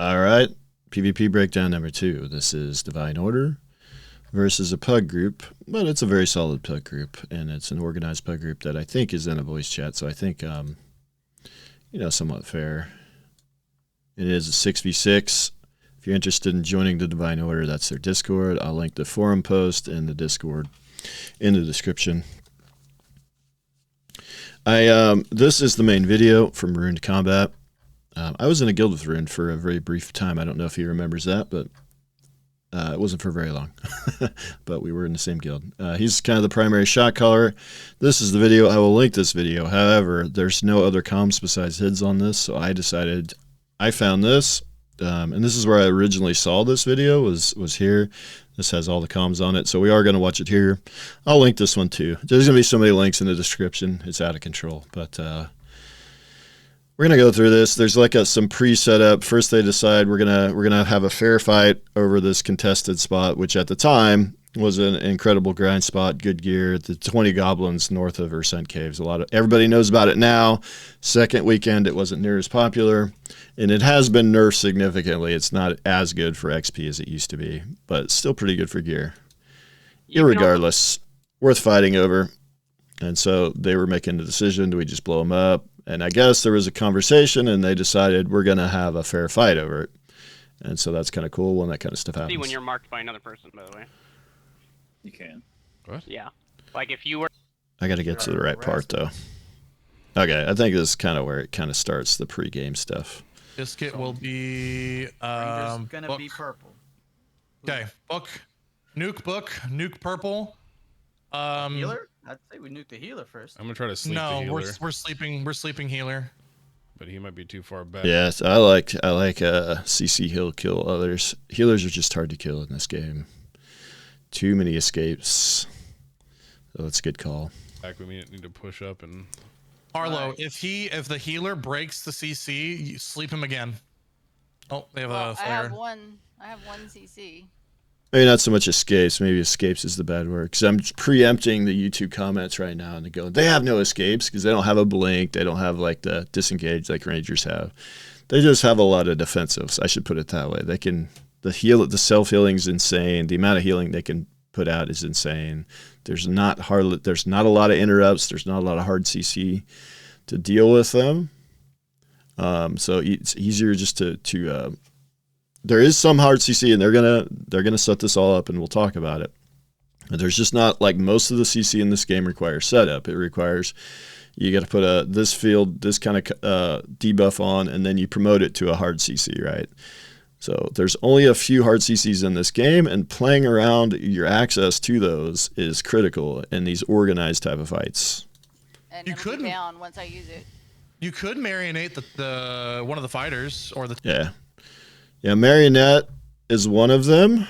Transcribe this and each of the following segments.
All right, PvP breakdown number 2. This is Divine Order versus a pug group, but it's a very solid pug group, and it's an organized pug group that I think is in a voice chat, so I think, somewhat fair. It is a 6v6. If you're interested in joining the Divine Order, that's their Discord. I'll link the forum post and the Discord in the description. This is the main video from Ruined Combat. I was in a guild with Ruined for a very brief time. I don't know if he remembers that, but it wasn't for very long. But we were in the same guild. He's kind of the primary shot caller. This is the video. I will link this video. However, there's no other comms besides HIDs on this, so I found this. And this is where I originally saw this video, was here. This has all the comms on it, so we are going to watch it here. I'll link this one too. There's going to be so many links in the description. It's out of control, but we're going to go through this. There's like some pre-setup. First they decide we're going to have a fair fight over this contested spot, which at the time was an incredible grind spot, good gear, the 20 goblins north of Ursent Caves. Everybody knows about it now. Second weekend it wasn't near as popular, and it has been nerfed significantly. It's not as good for XP as it used to be, but it's still pretty good for gear. Irregardless, worth fighting over. And so they were making the decision, do we just blow them up? And I guess there was a conversation, and they decided we're going to have a fair fight over it. And so that's kind of cool when that kind of stuff happens. See when you're marked by another person, by the way. You can. What? Yeah. Like if you were... I got to get to the right part, though. Okay, I think this is kind of where it kind of starts, the pre-game stuff. This kit will be... gonna be purple. Okay, nuke purple. Healer? I'd say we nuke the healer first. I'm gonna try to sleep the healer. No, we're sleeping healer. But he might be too far back. Yes, I like CC heal kill others. Healers are just hard to kill in this game. Too many escapes. So that's a good call. Back we need to push up and Arlo, if the healer breaks the CC, you sleep him again. Oh, they have a flare. I have one CC. Maybe not so much escapes. Maybe escapes is the bad word. Because I'm preempting the YouTube comments right now, and they have no escapes because they don't have a blink. They don't have like the disengage like Rangers have. They just have a lot of defensives. I should put it that way. The self healing is insane. The amount of healing they can put out is insane. There's not a lot of interrupts. There's not a lot of hard CC to deal with them. So it's easier just to there is some hard CC, and they're gonna set this all up, and we'll talk about it. But there's just not, like most of the CC in this game requires setup. It requires you got to put this kind of debuff on, and then you promote it to a hard CC, right? So there's only a few hard CCs in this game, and playing around your access to those is critical in these organized type of fights. And it'll be down once I use it. You could marionate the one of the fighters or the Yeah, Marionette is one of them.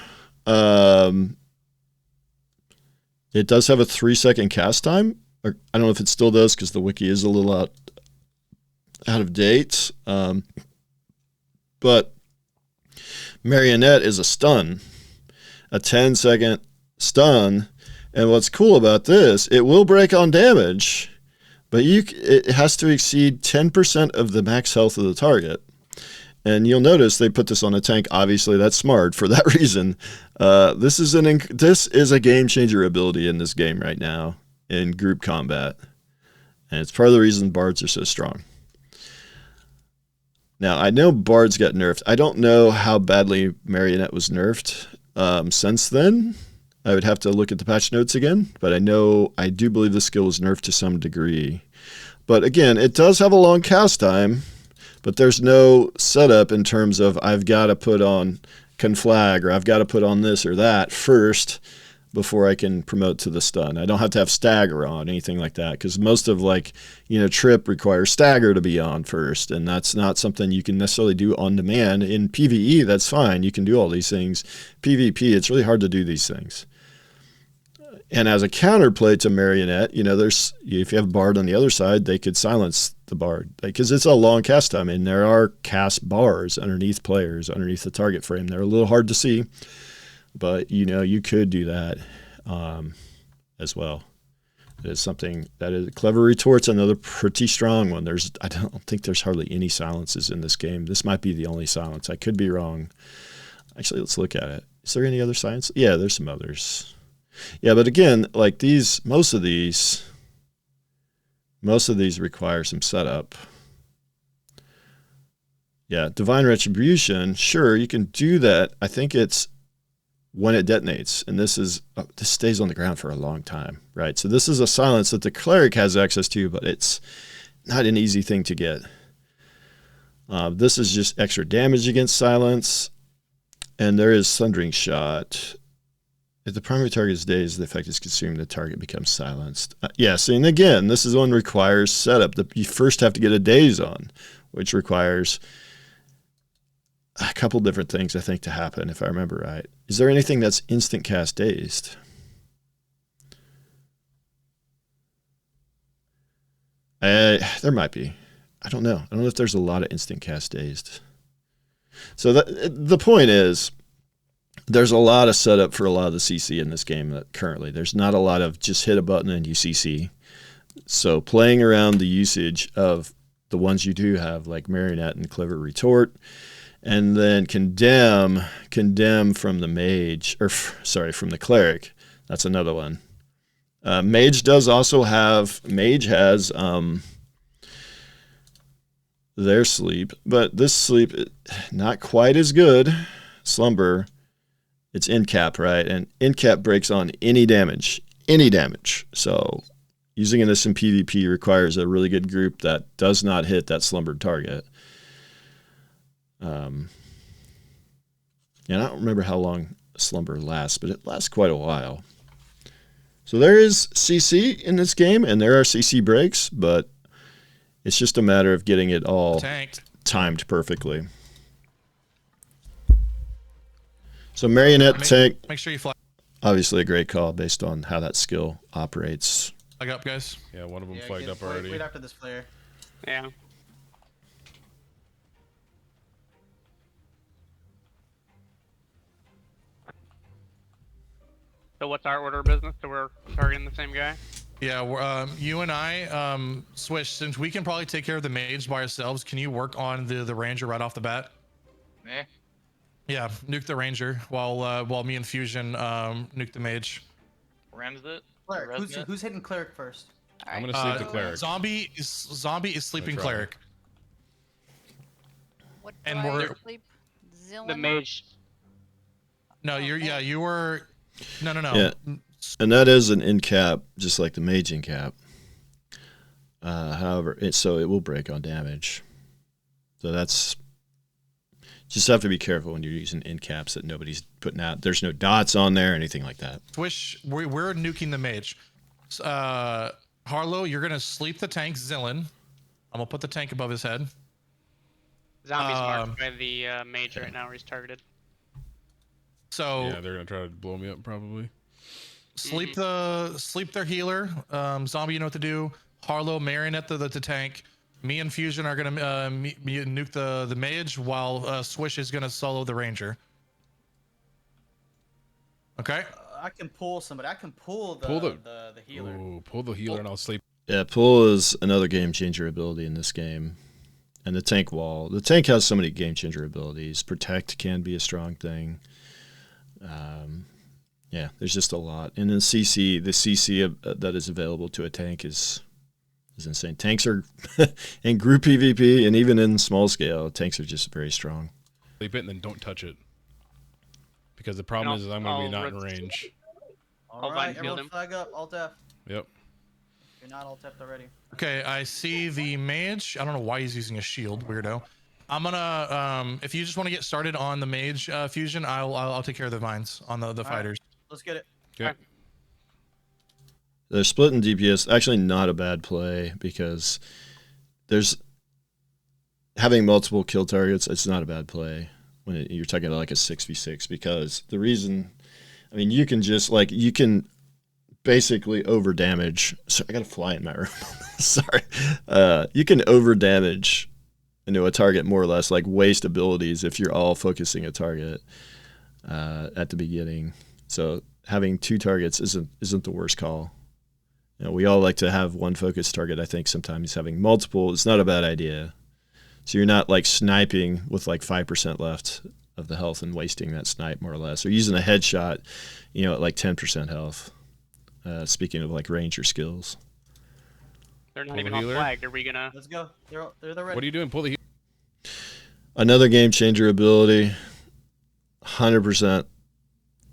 It does have a 3-second cast time. I don't know if it still does because the wiki is a little out of date. But Marionette is a stun, a 10-second stun. And what's cool about this, it will break on damage, but it has to exceed 10% of the max health of the target. And you'll notice they put this on a tank. Obviously, that's smart for that reason. This is a game changer ability in this game right now in group combat, and it's part of the reason bards are so strong. Now, I know bards got nerfed. I don't know how badly Marionette was nerfed since then. I would have to look at the patch notes again, but I do believe the skill was nerfed to some degree. But again, it does have a long cast time. But there's no setup in terms of I've got to put on conflag or I've got to put on this or that first before I can promote to the stun. I don't have to have stagger on, anything like that, because most of trip requires stagger to be on first, and that's not something you can necessarily do on demand. In PvE, that's fine. You can do all these things. PvP, it's really hard to do these things. And as a counterplay to Marionette, if you have Bard on the other side, they could silence the Bard because it's a long cast time, and there are cast bars underneath players, underneath the target frame. They're a little hard to see, but you could do that as well. It is something that is clever retort's another pretty strong one. I don't think there's hardly any silences in this game. This might be the only silence. I could be wrong. Actually, let's look at it. Is there any other silence? Yeah, there's some others. Yeah, but again, like most of these require some setup. Yeah, Divine Retribution, sure, you can do that. I think it's when it detonates, and this stays on the ground for a long time, right? So this is a silence that the cleric has access to, but it's not an easy thing to get. This is just extra damage against silence, and there is Sundering Shot. If the primary target is dazed, the effect is consumed, the target becomes silenced. Yes, and again, this is one requires setup. You first have to get a daze on, which requires a couple different things, I think, to happen, if I remember right. Is there anything that's instant cast dazed? There might be. I don't know. I don't know if there's a lot of instant cast dazed. So the point is, there's a lot of setup for a lot of the CC in this game that currently. There's not a lot of just hit a button and you CC. So playing around the usage of the ones you do have, like Marionette and Clever Retort, and then condemn from the mage, from the cleric. That's another one. Mage has their sleep, but this sleep, not quite as good. Slumber, it's in cap, right? And in cap breaks on any damage. So using this in PvP requires a really good group that does not hit that slumbered target. And I don't remember how long slumber lasts, but it lasts quite a while. So there is CC in this game, and there are CC breaks, but it's just a matter of getting it all timed perfectly. So Marionette tank. Make sure you fly. Obviously a great call based on how that skill operates. Flag up, guys. Yeah, one of them flagged up already. Wait after this flare. Yeah. So what's our order of business? So we're targeting the same guy? Yeah, you and I, Swish, since we can probably take care of the mage by ourselves, can you work on the ranger right off the bat? Yeah, nuke the ranger while me and Fusion nuke the mage. Rems it. Cleric. Who's hitting cleric first? I'm gonna sleep the cleric. Zombie is sleeping cleric. What And do I we're- sleep? Zillion? The mage. No, you were. No. Yeah. And that is an in cap, just like the mage in cap. However, it will break on damage. So that's just have to be careful when you're using in caps that nobody's putting out. There's no dots on there, or anything like that. Swish, we're nuking the mage. Harlow, you're gonna sleep the tank Zillin. I'm gonna put the tank above his head. Zombie's marked by the mage right now where he's targeted. So yeah, they're gonna try to blow me up probably. Sleep their healer. Zombie, you know what to do. Harlow, Marionette the tank. Me and Fusion are gonna nuke the mage, while Swish is gonna solo the ranger. Okay. I can pull somebody. I can pull the healer. Ooh, pull the healer and I'll sleep. Yeah, pull is another game changer ability in this game. And the tank wall. The tank has so many game changer abilities. Protect can be a strong thing. Yeah, there's just a lot. And then the CC that is available to a tank is insane. Tanks are in group PvP and even in small scale, tanks are just very strong. Sleep it and then don't touch it. Because the problem is I'm going to be not in range. All right, everyone flag up. Alt F. Yep. You're not alt F already. Okay, I see the mage. I don't know why he's using a shield, weirdo. I'm gonna if you just want to get started on the mage Fusion, I'll take care of the vines on the fighters. Right, let's get it. Okay. The split in DPS actually not a bad play because there's having multiple kill targets. It's not a bad play when you're talking about like a 6v6 because the reason, I mean, you can basically over damage. Sorry, I got a fly in my room. Sorry. You can over damage into a target more or less, like waste abilities if you're all focusing a target at the beginning. So having two targets isn't the worst call. You know, we all like to have one focus target. I think sometimes having multiple is not a bad idea. So you're not like sniping with like 5% left of the health and wasting that snipe more or less, or using a headshot, you know, at like 10% health. Speaking of like ranger skills. They're not Pull even the on healer. flag. Are we gonna? Let's go. They're ready. What are you doing? Pull the healer. Another game changer ability, 100%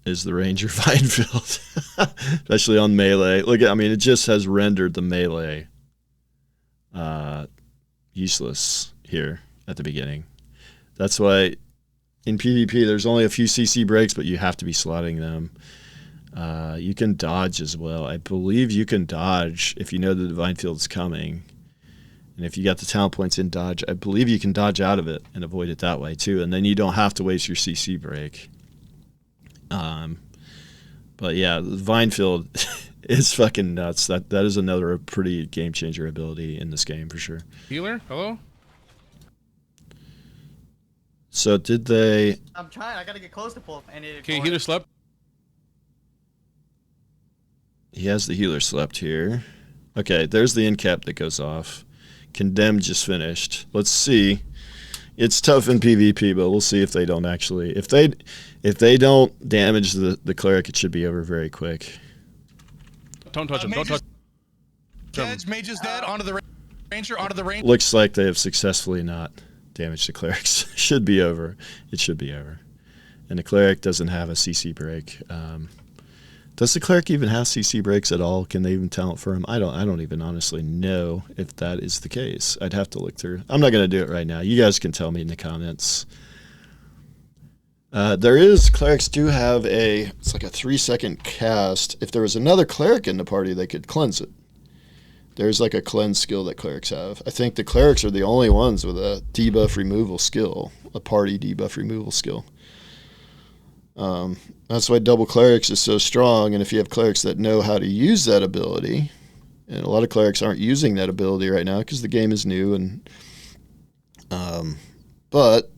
is the Ranger Vine Field, especially on melee. Look, I mean, it just has rendered the melee useless here at the beginning. That's why in PvP there's only a few CC breaks, but you have to be slotting them. You can dodge as well. I believe you can dodge if you know the Divine Field's coming. And if you got the talent points in dodge, I believe you can dodge out of it and avoid it that way too. And then you don't have to waste your CC break. But yeah, the Vine Field is fucking nuts. That is another pretty game changer ability in this game for sure. Healer, hello. So did they? I'm trying. I gotta get close to pull. Okay, healer slept. He has the healer slept here. Okay, there's the end cap that goes off. Condemned just finished. Let's see. It's tough in PvP, but we'll see if they don't actually. If they don't damage the cleric, it should be over very quick. Don't touch him. Don't touch. Mage is dead. Onto the ranger. Onto the ranger. Looks like they have successfully not damaged the clerics. Should be over. It should be over. And the cleric doesn't have a CC break. Does the cleric even have CC breaks at all? Can they even talent for him? I don't even honestly know if that is the case. I'd have to look through. I'm not going to do it right now. You guys can tell me in the comments. Clerics do have it's like a 3-second cast. If there was another cleric in the party, they could cleanse it. There's like a cleanse skill that clerics have. I think the clerics are the only ones with a debuff removal skill, a party debuff removal skill. That's why double clerics is so strong, and if you have clerics that know how to use that ability, and a lot of clerics aren't using that ability right now because the game is new, and but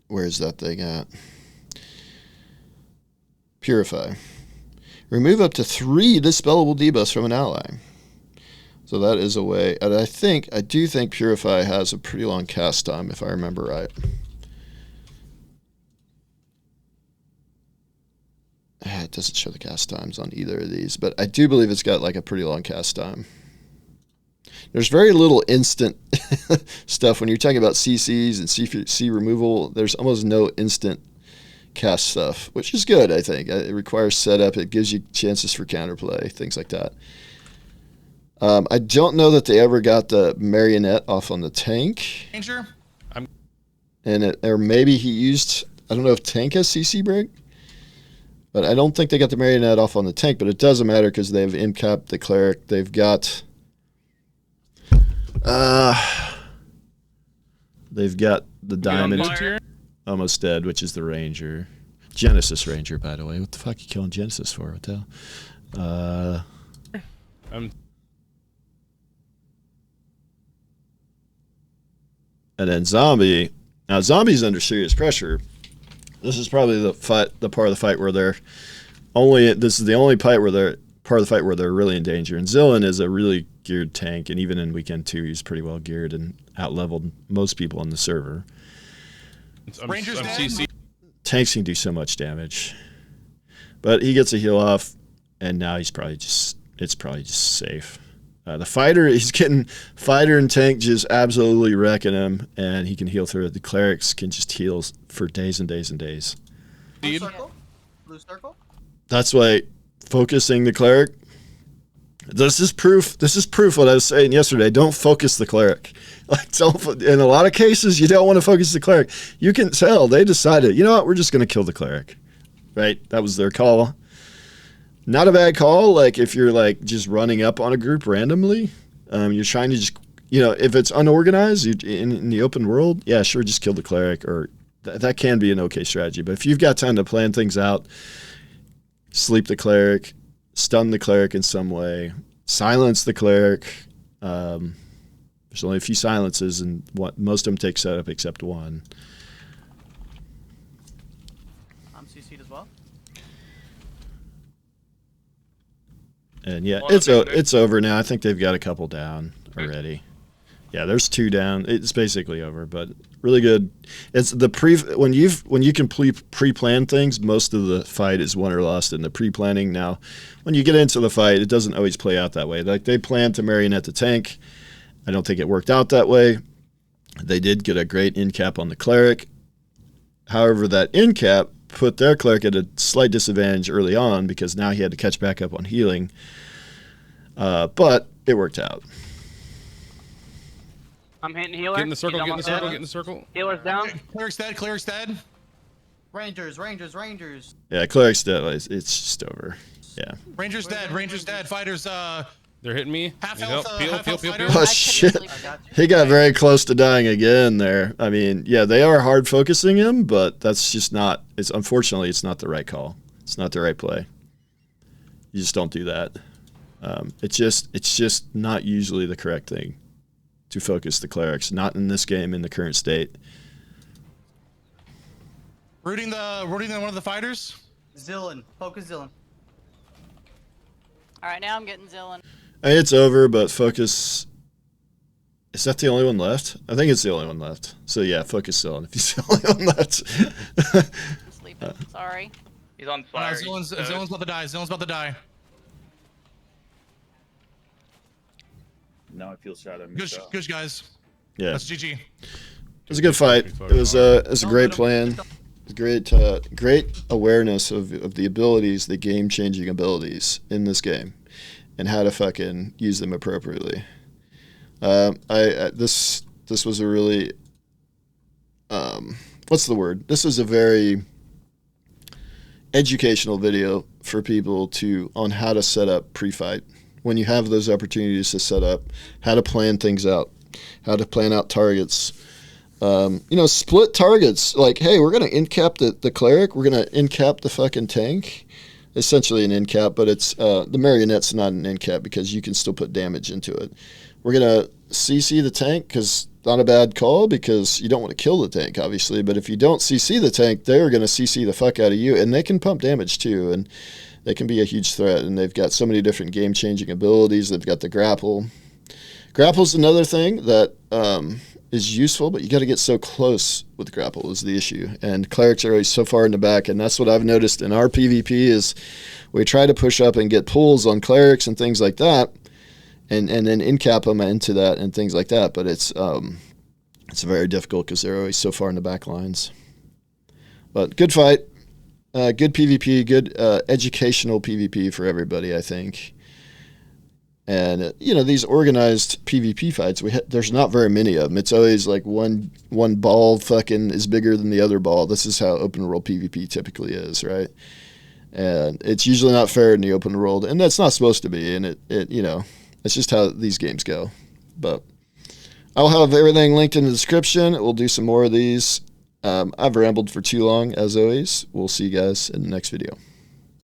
where's that thing at? Purify. Remove up to 3 dispellable debuffs from an ally. So that is a way, and I do think Purify has a pretty long cast time if I remember right. It doesn't show the cast times on either of these, but I do believe it's got like a pretty long cast time. There's very little instant stuff when you're talking about CCs and CC removal. There's almost no instant cast stuff, which is good, I think. It requires setup. It gives you chances for counterplay, things like that. I don't know that they ever got the marionette off on the tank. Ranger. Or maybe he used, I don't know if tank has CC break. But I don't think they got the marionette off on the tank, but it doesn't matter because they've incapped the cleric. They've got the diamond almost dead, which is the ranger. Genesis Ranger, by the way. What the fuck are you killing Genesis for? What the hell? And then zombie. Now zombie's under serious pressure. This is probably the part of the fight where they're this is the only part of the fight where they're really in danger. And Zillin is a really geared tank, and even in weekend 2, he's pretty well geared and out-leveled most people on the server. Ranger's dead. CC. Tanks can do so much damage. But he gets a heal off, and now it's probably just safe. The fighter, he's getting fighter and tank just absolutely wrecking him, and he can heal through it. The clerics can just heal for days and days and days. Blue circle? Blue circle? That's why focusing the cleric. This is proof what I was saying yesterday. Don't focus the cleric. In a lot of cases, you don't want to focus the cleric. You can tell they decided, you know what, we're just going to kill the cleric. Right? That was their call. Not a bad call, like if you're like just running up on a group randomly, you're trying to just, if it's unorganized in the open world, yeah, sure, just kill the cleric, or that can be an okay strategy. But if you've got time to plan things out, sleep the cleric, stun the cleric in some way, silence the cleric. There's only a few silences, and most of them take setup except one. I'm CC'd as well. And yeah, it's over now. I think they've got a couple down already. Yeah, there's 2 down. It's basically over, but really good. It's the when you can pre-plan things, most of the fight is won or lost in the pre-planning. Now, when you get into the fight, it doesn't always play out that way. Like they planned to marionette the tank. I don't think it worked out that way. They did get a great in cap on the cleric. However, that in cap put their cleric at a slight disadvantage early on because now he had to catch back up on healing. But it worked out. I'm hitting healer. Get in the circle, get in the circle, get in the circle. Healer's down. Cleric's dead. Rangers. Yeah, cleric's dead. It's just over. Yeah. Ranger's dead. Fighters, they're hitting me. half Need health, help. Peel. Oh, I shit. couldn't sleep. He got very close to dying again there. I mean, yeah, they are hard focusing him, but that's just not, unfortunately, it's not the right call. It's not the right play. You just don't do that. It's just not usually the correct thing to focus the clerics, not in this game in the current state. Rooting one of the fighters. Zillion. Focus Zillion. All right, now I'm getting Zillin. I mean, it's over, but focus. Is that the only one left? I think it's the only one left. So yeah, focus Zillin if he's the only one left. I'm sleeping. Sorry. He's on fire. Zillin's about to die. Zillin's about to die. Now I feel shot at me. Good guys. Yeah, That's GG. it was a good fight. It was a great plan. Great awareness of the abilities, the game-changing abilities in this game, and how to fucking use them appropriately. This was a really what's the word? This is a very educational video for people on how to set up pre-fight. When you have those opportunities to set up, how to plan things out, how to plan out targets. Split targets. Like, hey, we're going to in-cap the cleric. We're going to in-cap the fucking tank. Essentially an in-cap, but it's the marionette's not an in-cap because you can still put damage into it. We're going to CC the tank because not a bad call because you don't want to kill the tank, obviously. But if you don't CC the tank, they're going to CC the fuck out of you. And they can pump damage too. And they can be a huge threat. And they've got so many different game-changing abilities. They've got the grapple. Grapple's another thing that is useful, but you got to get so close with grapple is the issue. And clerics are always so far in the back, and that's what I've noticed in our PvP is we try to push up and get pulls on clerics and things like that, and then in-cap them into that and things like that. But it's very difficult because they're always so far in the back lines. But good fight, good PvP, good educational PvP for everybody, I think. And, these organized PvP fights, there's not very many of them. It's always like one ball fucking is bigger than the other ball. This is how open world PvP typically is, right? And it's usually not fair in the open world, and that's not supposed to be. And it's just how these games go. But I'll have everything linked in the description. We'll do some more of these. I've rambled for too long, as always. We'll see you guys in the next video.